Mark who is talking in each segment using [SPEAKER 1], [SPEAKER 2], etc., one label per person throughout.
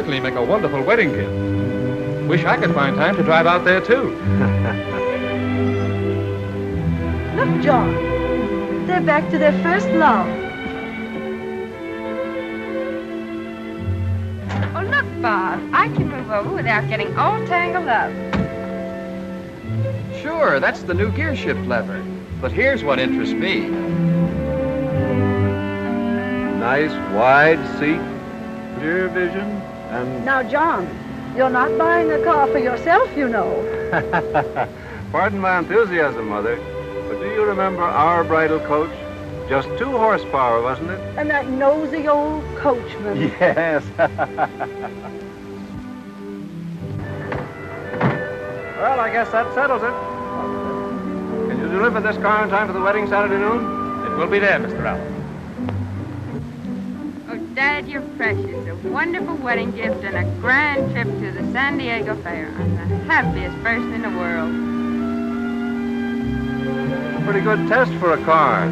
[SPEAKER 1] certainly make a wonderful wedding gift. Wish I could find time to drive out there, too.
[SPEAKER 2] Look, John. They're back to their first love.
[SPEAKER 3] Oh, look, Bob. I can move over without getting all tangled up.
[SPEAKER 4] Sure, that's the new gear shift lever. But here's what interests me.
[SPEAKER 5] Nice, wide seat, clear vision, and...
[SPEAKER 2] Now, John, you're not buying a car for yourself, you know.
[SPEAKER 5] Pardon my enthusiasm, Mother, but do you remember our bridal coach? Just 2 horsepower, wasn't it?
[SPEAKER 2] And that nosy old coachman.
[SPEAKER 5] Yes. Well, I guess that settles it. Can you deliver this car in time for the wedding Saturday noon?
[SPEAKER 1] It will be there, Mr. Allen.
[SPEAKER 3] Oh, Dad, you're precious. A wonderful wedding gift and a grand trip to the San Diego Fair. I'm the happiest person in the world.
[SPEAKER 5] Pretty good test for a car.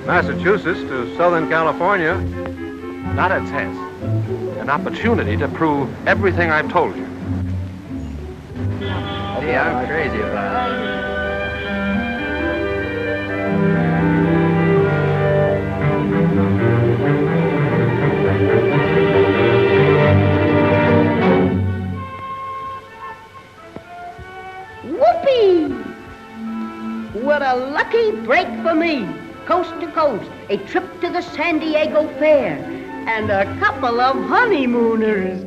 [SPEAKER 5] Massachusetts to Southern California.
[SPEAKER 1] Not a test. An opportunity to prove everything I've told you.
[SPEAKER 4] Gee, I'm crazy about it.
[SPEAKER 6] Whoopee! What a lucky break for me. Coast to coast, a trip to the San Diego Fair, and a couple of honeymooners.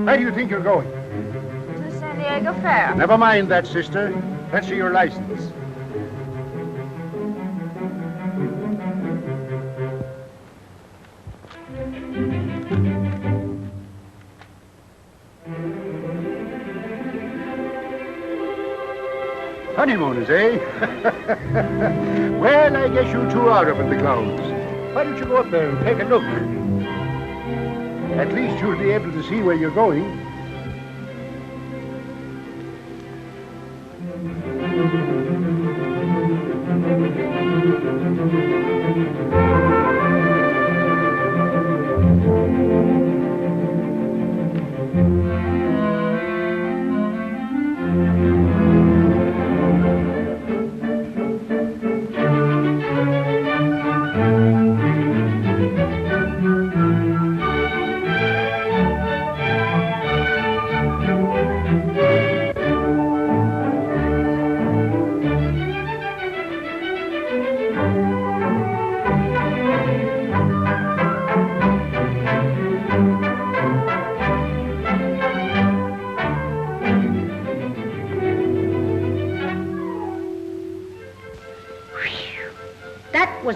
[SPEAKER 7] Where do you think you're going?
[SPEAKER 3] To the San Diego Fair.
[SPEAKER 7] Never mind that, sister. Let's see your license. Honeymooners, eh? Well, I guess you two are up in the clouds. Why don't you go up there and take a look? At least you'll be able to see where you're going.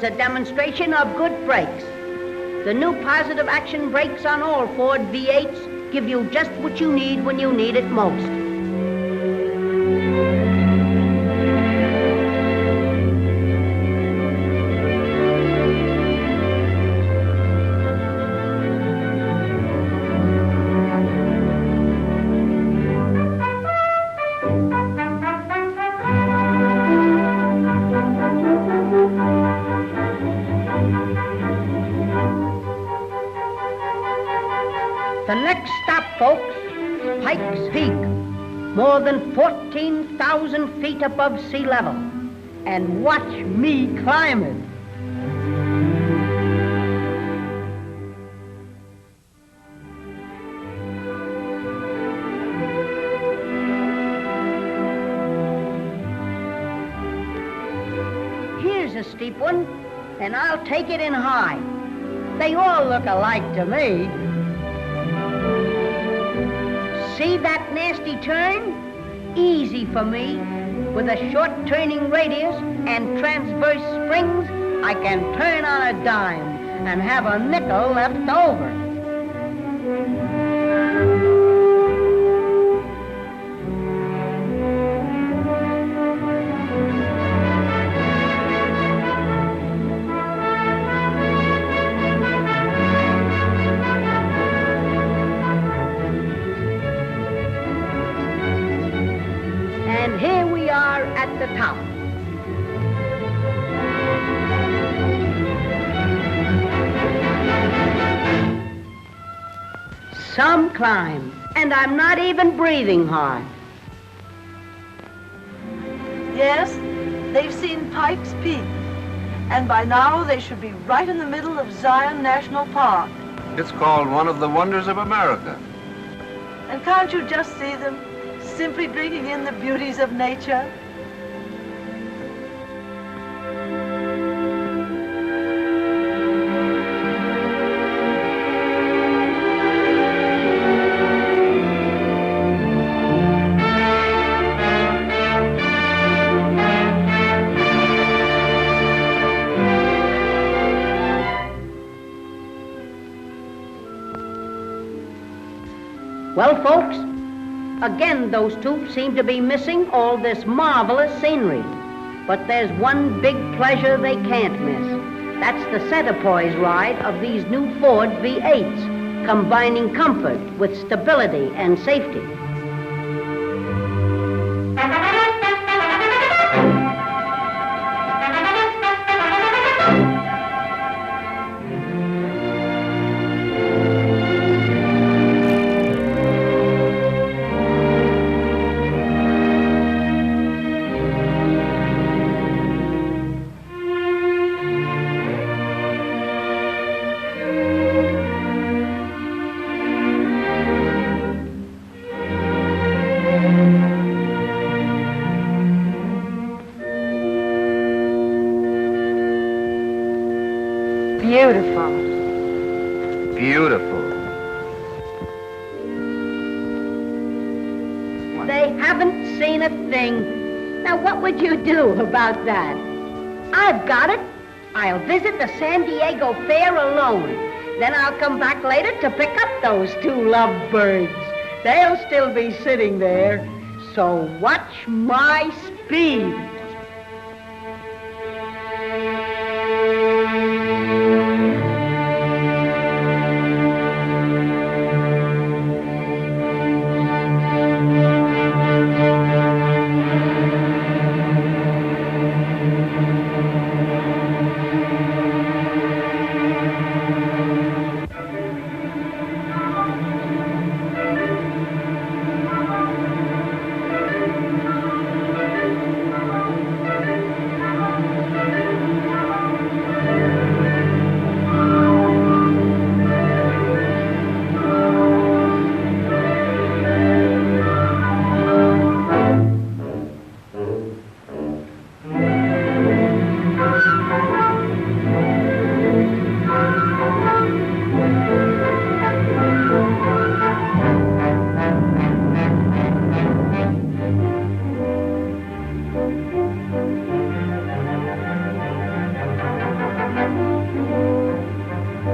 [SPEAKER 6] was a demonstration of good brakes. The new positive action brakes on all Ford V8s give you just what you need when you need it most. The next stop, folks, Pikes Peak, more than 14,000 feet above sea level. And watch me climb it. Here's a steep one, and I'll take it in high. They all look alike to me. See that nasty turn? Easy for me. With a short turning radius and transverse springs, I can turn on a dime and have a nickel left over. And here we are at the top. Some climb, and I'm not even breathing hard.
[SPEAKER 2] Yes, they've seen Pikes Peak. And by now they should be right in the middle of Zion National Park.
[SPEAKER 5] It's called one of the wonders of America.
[SPEAKER 2] And can't you just see them, simply drinking in the beauties of nature?
[SPEAKER 6] Well, folks, again, those two seem to be missing all this marvelous scenery. But there's one big pleasure they can't miss. That's the center-poise ride of these new Ford V8s, combining comfort with stability and safety.
[SPEAKER 2] Beautiful.
[SPEAKER 5] Beautiful.
[SPEAKER 6] They haven't seen a thing. Now, what would you do about that? I've got it. I'll visit the San Diego Fair alone. Then I'll come back later to pick up those two lovebirds. They'll still be sitting there. So watch my speed. Watch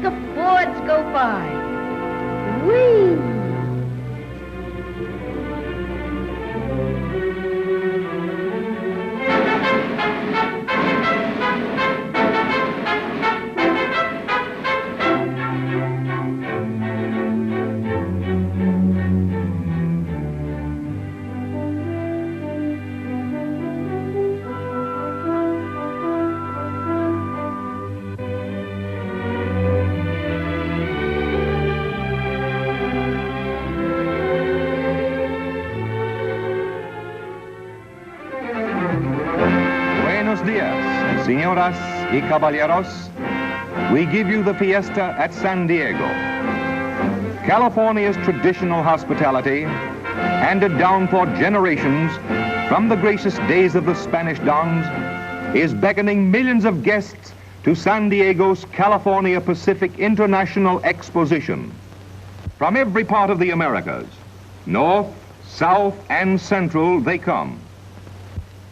[SPEAKER 6] the Fords go by. Whee!
[SPEAKER 8] Buenos dias, señoras y caballeros. We give you the fiesta at San Diego. California's traditional hospitality, handed down for generations from the gracious days of the Spanish dons, is beckoning millions of guests to San Diego's California Pacific International Exposition. From every part of the Americas, north, south, and central, they come.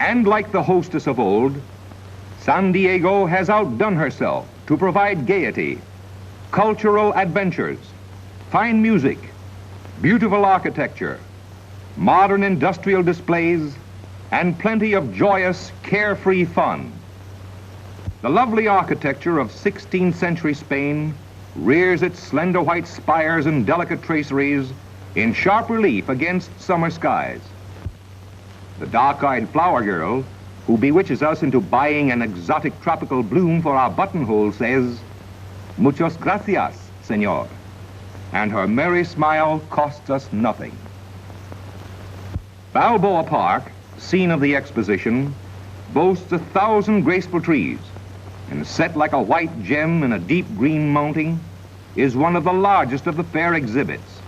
[SPEAKER 8] And like the hostess of old, San Diego has outdone herself to provide gaiety, cultural adventures, fine music, beautiful architecture, modern industrial displays, and plenty of joyous, carefree fun. The lovely architecture of 16th century Spain rears its slender white spires and delicate traceries in sharp relief against summer skies. The dark-eyed flower girl, who bewitches us into buying an exotic tropical bloom for our buttonhole, says, "Muchas gracias, señor." And her merry smile costs us nothing. Balboa Park, scene of the exposition, boasts 1,000 graceful trees, and set like a white gem in a deep green mounting, is one of the largest of the fair exhibits.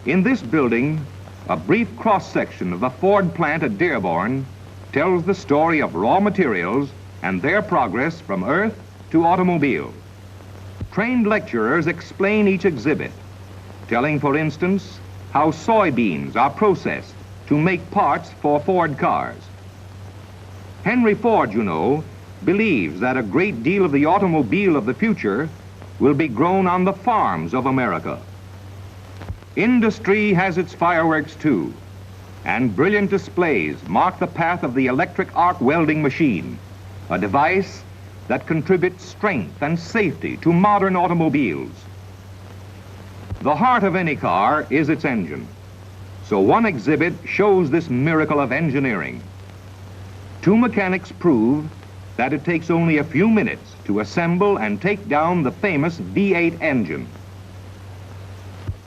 [SPEAKER 8] In this building, a brief cross-section of the Ford plant at Dearborn tells the story of raw materials and their progress from earth to automobile. Trained lecturers explain each exhibit, telling, for instance, how soybeans are processed to make parts for Ford cars. Henry Ford, you know, believes that a great deal of the automobile of the future will be grown on the farms of America. Industry has its fireworks too, and brilliant displays mark the path of the electric arc welding machine, a device that contributes strength and safety to modern automobiles. The heart of any car is its engine, so one exhibit shows this miracle of engineering. Two mechanics prove that it takes only a few minutes to assemble and take down the famous V8 engine.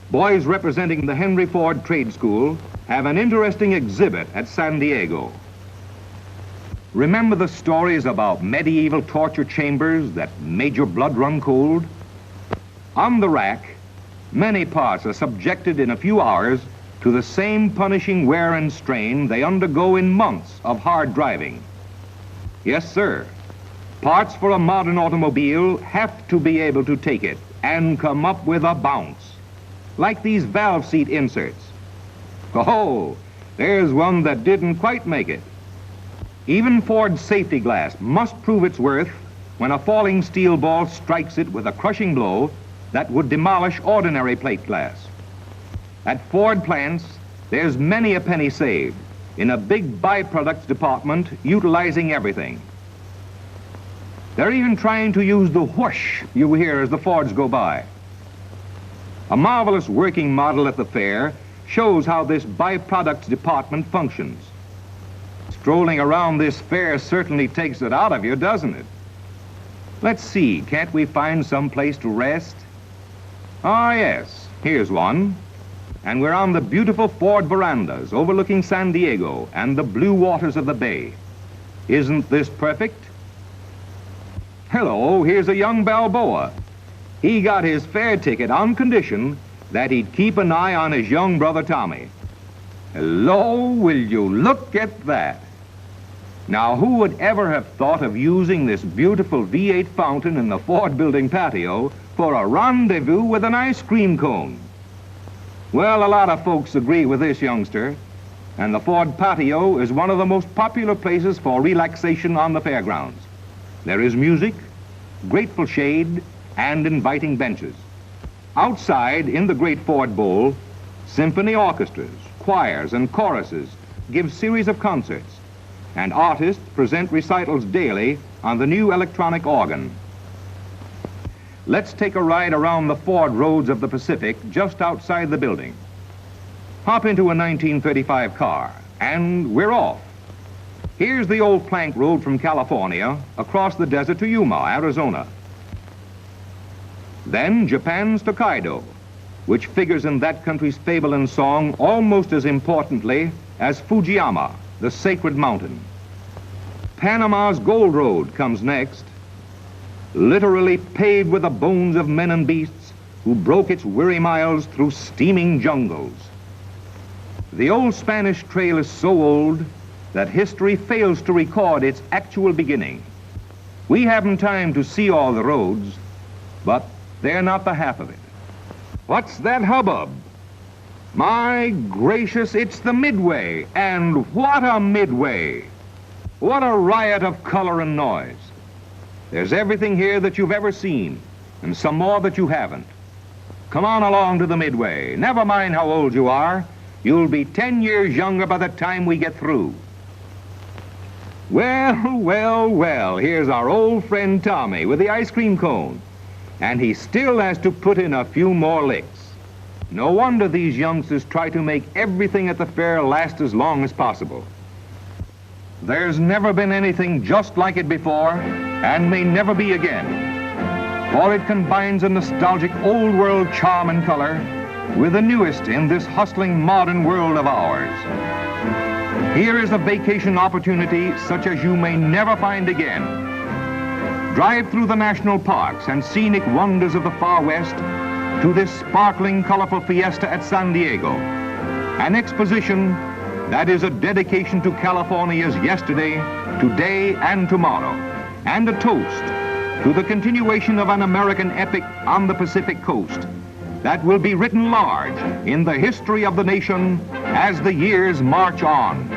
[SPEAKER 8] Boys representing the Henry Ford Trade School have an interesting exhibit at San Diego. Remember the stories about medieval torture chambers that made your blood run cold? On the rack, many parts are subjected in a few hours to the same punishing wear and strain they undergo in months of hard driving. Yes, sir. Parts for a modern automobile have to be able to take it and come up with a bounce. Like these valve seat inserts. Oh, there's one that didn't quite make it. Even Ford's safety glass must prove its worth when a falling steel ball strikes it with a crushing blow that would demolish ordinary plate glass. At Ford plants, there's many a penny saved in a big byproducts department utilizing everything. They're even trying to use the whoosh you hear as the Fords go by. A marvelous working model at the fair shows how this byproducts department functions. Strolling around this fair certainly takes it out of you, doesn't it? Let's see, can't we find some place to rest? Ah, yes, here's one. And we're on the beautiful Ford verandas overlooking San Diego and the blue waters of the bay. Isn't this perfect? Hello, here's a young Balboa. He got his fare ticket on condition that he'd keep an eye on his young brother Tommy. Hello, will you look at that? Now, who would ever have thought of using this beautiful V8 fountain in the Ford building patio for a rendezvous with an ice cream cone. Well, a lot of folks agree with this youngster, and the Ford patio is one of the most popular places for relaxation on the fairgrounds. There is music, grateful shade, and inviting benches. Outside, in the great Ford Bowl, symphony orchestras, choirs, and choruses give series of concerts, and artists present recitals daily on the new electronic organ. Let's take a ride around the Ford roads of the Pacific just outside the building. Hop into a 1935 car, and we're off. Here's the old plank road from California across the desert to Yuma, Arizona. Then Japan's Tokaido, which figures in that country's fable and song almost as importantly as Fujiyama, the sacred mountain. Panama's Gold Road comes next, literally paved with the bones of men and beasts who broke its weary miles through steaming jungles. The old Spanish trail is so old that history fails to record its actual beginning. We haven't time to see all the roads, but they're not the half of it. What's that hubbub? My gracious, it's the Midway, and what a Midway! What a riot of color and noise. There's everything here that you've ever seen, and some more that you haven't. Come on along to the Midway. Never mind how old you are. You'll be 10 years younger by the time we get through. Well, well, well, here's our old friend Tommy with the ice cream cone. And he still has to put in a few more licks. No wonder these youngsters try to make everything at the fair last as long as possible. There's never been anything just like it before, and may never be again. For it combines a nostalgic old world charm and color with the newest in this hustling modern world of ours. Here is a vacation opportunity such as you may never find again. Drive through the national parks and scenic wonders of the far west to this sparkling, colorful fiesta at San Diego. An exposition that is a dedication to California's yesterday, today, and tomorrow, and a toast to the continuation of an American epic on the Pacific coast that will be written large in the history of the nation as the years march on.